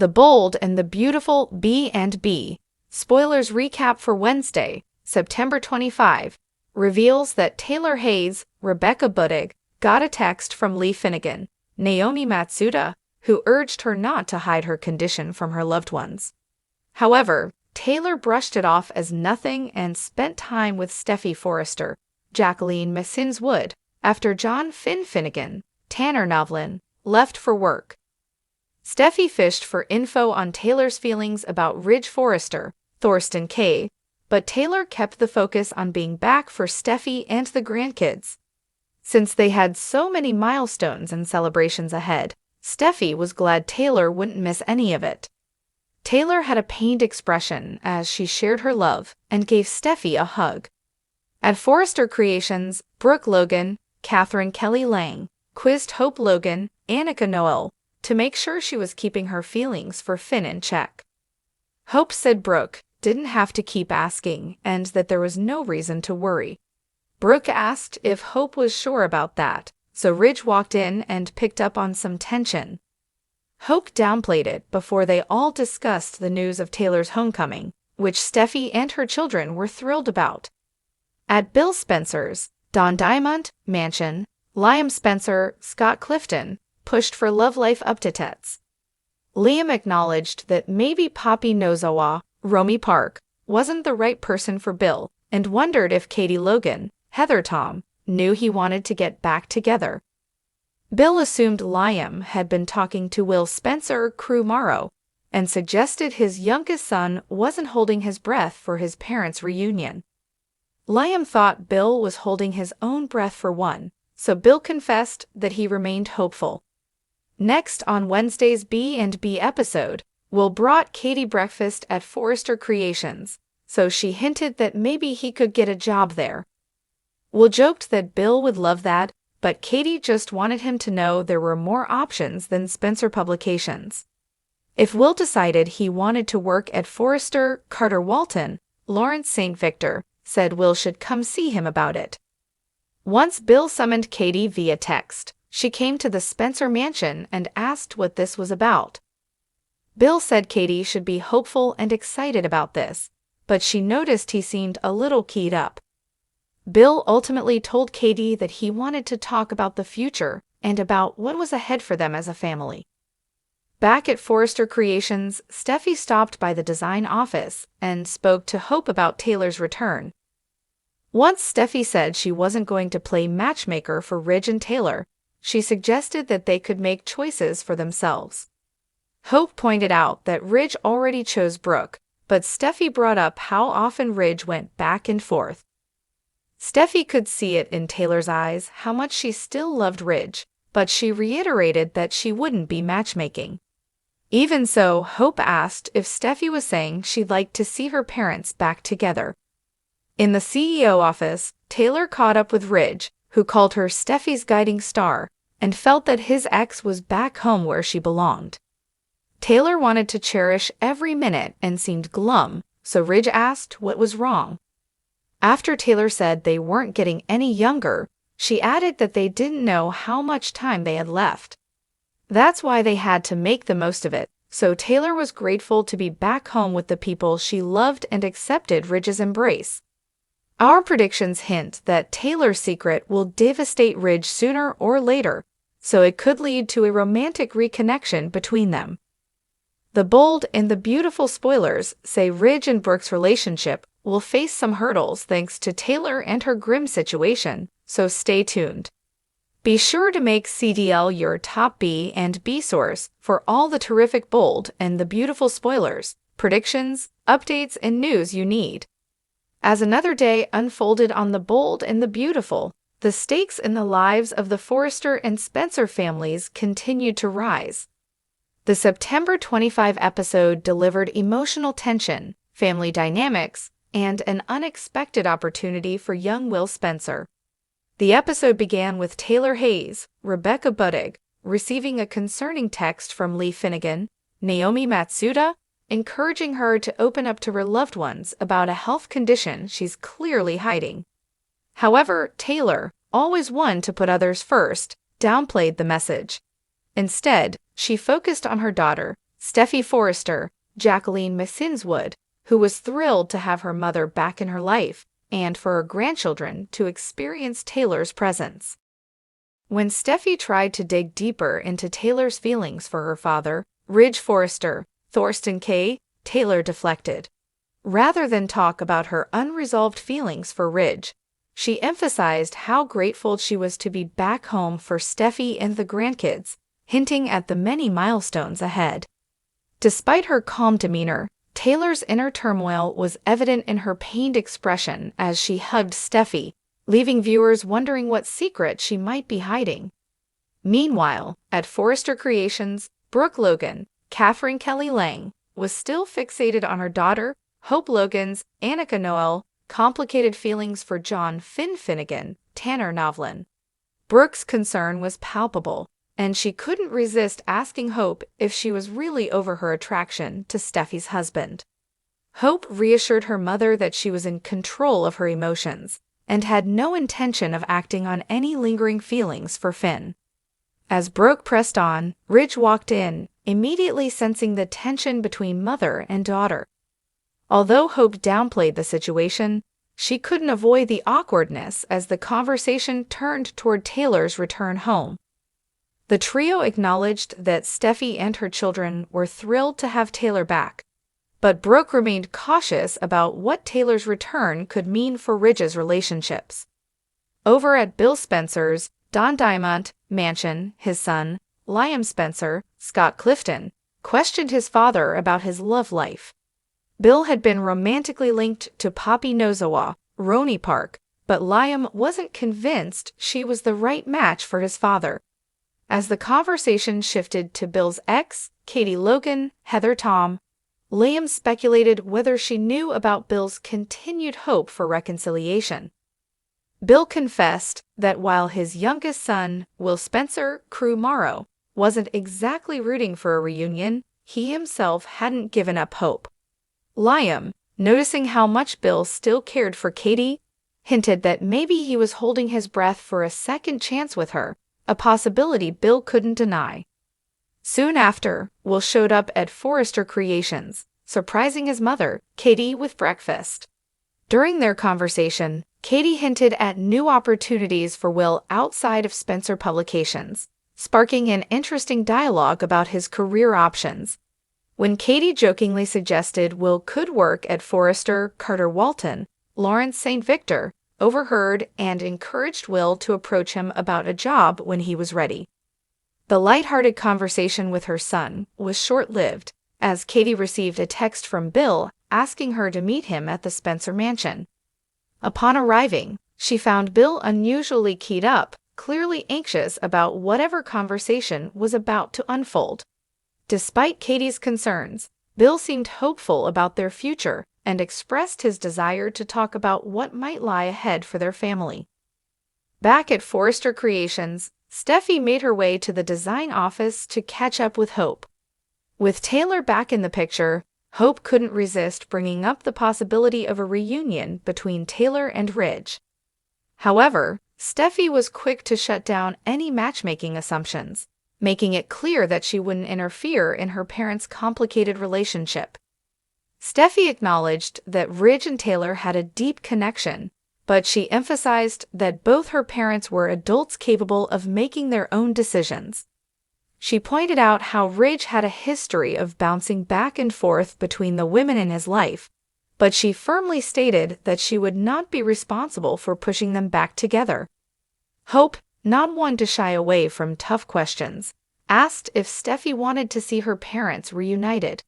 The Bold and the Beautiful B&B. Spoilers recap for Wednesday, September 25, reveals that Taylor Hayes, Rebecca Budig, got a text from Lee Finnegan, Naomi Matsuda, who urged her not to hide her condition from her loved ones. However, Taylor brushed it off as nothing and spent time with Steffy Forrester, Jacqueline Messins Wood, after John Finnegan, Tanner Novlin, left for work. Steffy fished for info on Taylor's feelings about Ridge Forrester, Thorsten K., but Taylor kept the focus on being back for Steffy and the grandkids. Since they had so many milestones and celebrations ahead, Steffy was glad Taylor wouldn't miss any of it. Taylor had a pained expression as she shared her love and gave Steffy a hug. At Forrester Creations, Brooke Logan, Catherine Kelly Lang, quizzed Hope Logan, Annika Noel, to make sure she was keeping her feelings for Finn in check. Hope said Brooke didn't have to keep asking and that there was no reason to worry. Brooke asked if Hope was sure about that, so Ridge walked in and picked up on some tension. Hope downplayed it before they all discussed the news of Taylor's homecoming, which Steffy and her children were thrilled about. At Bill Spencer's Don Diamond mansion, Liam Spencer, Scott Clifton, pushed for love life updates. Liam acknowledged that maybe Papi Nozawa, Romy Park, wasn't the right person for Bill, and wondered if Katie Logan, Heather Tom, knew he wanted to get back together. Bill assumed Liam had been talking to Will Spencer Crew Morrow, and suggested his youngest son wasn't holding his breath for his parents' reunion. Liam thought Bill was holding his own breath for one, so Bill confessed that he remained hopeful. Next on Wednesday's B&B episode, Will brought Katie breakfast at Forrester Creations, so she hinted that maybe he could get a job there. Will joked that Bill would love that, but Katie just wanted him to know there were more options than Spencer Publications. If Will decided he wanted to work at Forrester, Carter Walton, Lawrence St. Victor, said Will should come see him about it. Once Bill summoned Katie via text, she came to the Spencer mansion and asked what this was about. Bill said Katie should be hopeful and excited about this, but she noticed he seemed a little keyed up. Bill ultimately told Katie that he wanted to talk about the future and about what was ahead for them as a family. Back at Forrester Creations, Steffy stopped by the design office and spoke to Hope about Taylor's return. Once Steffy said she wasn't going to play matchmaker for Ridge and Taylor, she suggested that they could make choices for themselves. Hope pointed out that Ridge already chose Brooke, but Steffy brought up how often Ridge went back and forth. Steffy could see it in Taylor's eyes how much she still loved Ridge, but she reiterated that she wouldn't be matchmaking. Even so, Hope asked if Steffy was saying she'd like to see her parents back together. In the CEO office, Taylor caught up with Ridge, who called her Steffy's guiding star, and felt that his ex was back home where she belonged. Taylor wanted to cherish every minute and seemed glum, so Ridge asked what was wrong. After Taylor said they weren't getting any younger, she added that they didn't know how much time they had left. That's why they had to make the most of it, so Taylor was grateful to be back home with the people she loved and accepted Ridge's embrace. Our predictions hint that Taylor's secret will devastate Ridge sooner or later, so it could lead to a romantic reconnection between them. The Bold and the Beautiful spoilers say Ridge and Brooke's relationship will face some hurdles thanks to Taylor and her grim situation, so stay tuned. Be sure to make CDL your top B&B source for all the terrific Bold and the Beautiful spoilers, predictions, updates, and news you need. As another day unfolded on The Bold and the Beautiful, the stakes in the lives of the Forrester and Spencer families continued to rise. The September 25 episode delivered emotional tension, family dynamics, and an unexpected opportunity for young Will Spencer. The episode began with Taylor Hayes, Rebecca Budig, receiving a concerning text from Lee Finnegan, Naomi Matsuda, encouraging her to open up to her loved ones about a health condition she's clearly hiding. However, Taylor, always one to put others first, downplayed the message. Instead, she focused on her daughter, Steffi Forrester, Jacqueline Masinswood, who was thrilled to have her mother back in her life and for her grandchildren to experience Taylor's presence. When Steffi tried to dig deeper into Taylor's feelings for her father, Ridge Forrester, Thorsten K., Taylor deflected. Rather than talk about her unresolved feelings for Ridge, she emphasized how grateful she was to be back home for Steffi and the grandkids, hinting at the many milestones ahead. Despite her calm demeanor, Taylor's inner turmoil was evident in her pained expression as she hugged Steffi, leaving viewers wondering what secret she might be hiding. Meanwhile, at Forrester Creations, Brooke Logan, Katherine Kelly Lang, was still fixated on her daughter, Hope Logan's Annika Noel, complicated feelings for John Finn Finnegan, Tanner Novlin. Brooke's concern was palpable, and she couldn't resist asking Hope if she was really over her attraction to Steffi's husband. Hope reassured her mother that she was in control of her emotions and had no intention of acting on any lingering feelings for Finn. As Brooke pressed on, Ridge walked in, immediately sensing the tension between mother and daughter. Although Hope downplayed the situation, she couldn't avoid the awkwardness as the conversation turned toward Taylor's return home. The trio acknowledged that Steffi and her children were thrilled to have Taylor back, but Brooke remained cautious about what Taylor's return could mean for Ridge's relationships. Over at Bill Spencer's Don Diamont mansion, his son, Liam Spencer, Scott Clifton, questioned his father about his love life. Bill had been romantically linked to Poppy Nozawa, Roney Park, but Liam wasn't convinced she was the right match for his father. As the conversation shifted to Bill's ex, Katie Logan, Heather Tom, Liam speculated whether she knew about Bill's continued hope for reconciliation. Bill confessed that while his youngest son, Will Spencer Crew Morrow, wasn't exactly rooting for a reunion, he himself hadn't given up hope. Liam, noticing how much Bill still cared for Katie, hinted that maybe he was holding his breath for a second chance with her, a possibility Bill couldn't deny. Soon after, Will showed up at Forrester Creations, surprising his mother, Katie, with breakfast. During their conversation, Katie hinted at new opportunities for Will outside of Spencer Publications, sparking an interesting dialogue about his career options. When Katie jokingly suggested Will could work at Forrester, Carter Walton, Lawrence St. Victor overheard and encouraged Will to approach him about a job when he was ready. The lighthearted conversation with her son was short-lived, as Katie received a text from Bill asking her to meet him at the Spencer mansion. Upon arriving, she found Bill unusually keyed up, clearly anxious about whatever conversation was about to unfold. Despite Katie's concerns, Bill seemed hopeful about their future and expressed his desire to talk about what might lie ahead for their family. Back at Forrester Creations, Steffi made her way to the design office to catch up with Hope. With Taylor back in the picture, Hope couldn't resist bringing up the possibility of a reunion between Taylor and Ridge. However, Steffi was quick to shut down any matchmaking assumptions, making it clear that she wouldn't interfere in her parents' complicated relationship. Steffi acknowledged that Ridge and Taylor had a deep connection, but she emphasized that both her parents were adults capable of making their own decisions. She pointed out how Ridge had a history of bouncing back and forth between the women in his life, but she firmly stated that she would not be responsible for pushing them back together. Hope, not one to shy away from tough questions, asked if Steffi wanted to see her parents reunited.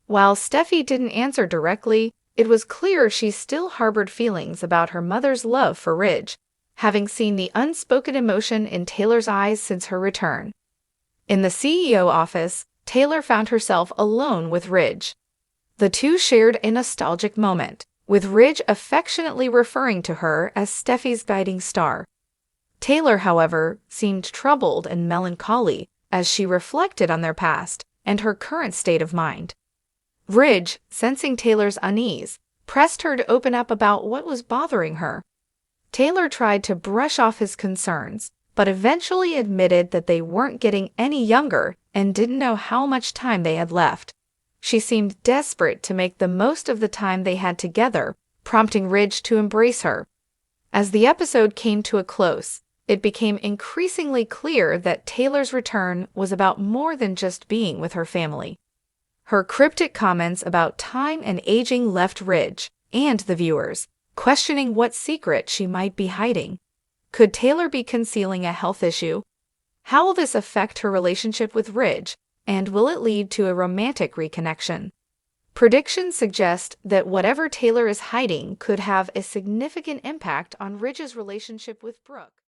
While Steffi didn't answer directly, it was clear she still harbored feelings about her mother's love for Ridge, having seen the unspoken emotion in Taylor's eyes since her return. In the CEO office, Taylor found herself alone with Ridge. The two shared a nostalgic moment, with Ridge affectionately referring to her as Steffi's guiding star. Taylor, however, seemed troubled and melancholy as she reflected on their past and her current state of mind. Ridge, sensing Taylor's unease, pressed her to open up about what was bothering her. Taylor tried to brush off his concerns, but eventually admitted that they weren't getting any younger and didn't know how much time they had left. She seemed desperate to make the most of the time they had together, prompting Ridge to embrace her. As the episode came to a close, it became increasingly clear that Taylor's return was about more than just being with her family. Her cryptic comments about time and aging left Ridge and the viewers questioning what secret she might be hiding. Could Taylor be concealing a health issue? How will this affect her relationship with Ridge, and will it lead to a romantic reconnection? Predictions suggest that whatever Taylor is hiding could have a significant impact on Ridge's relationship with Brooke.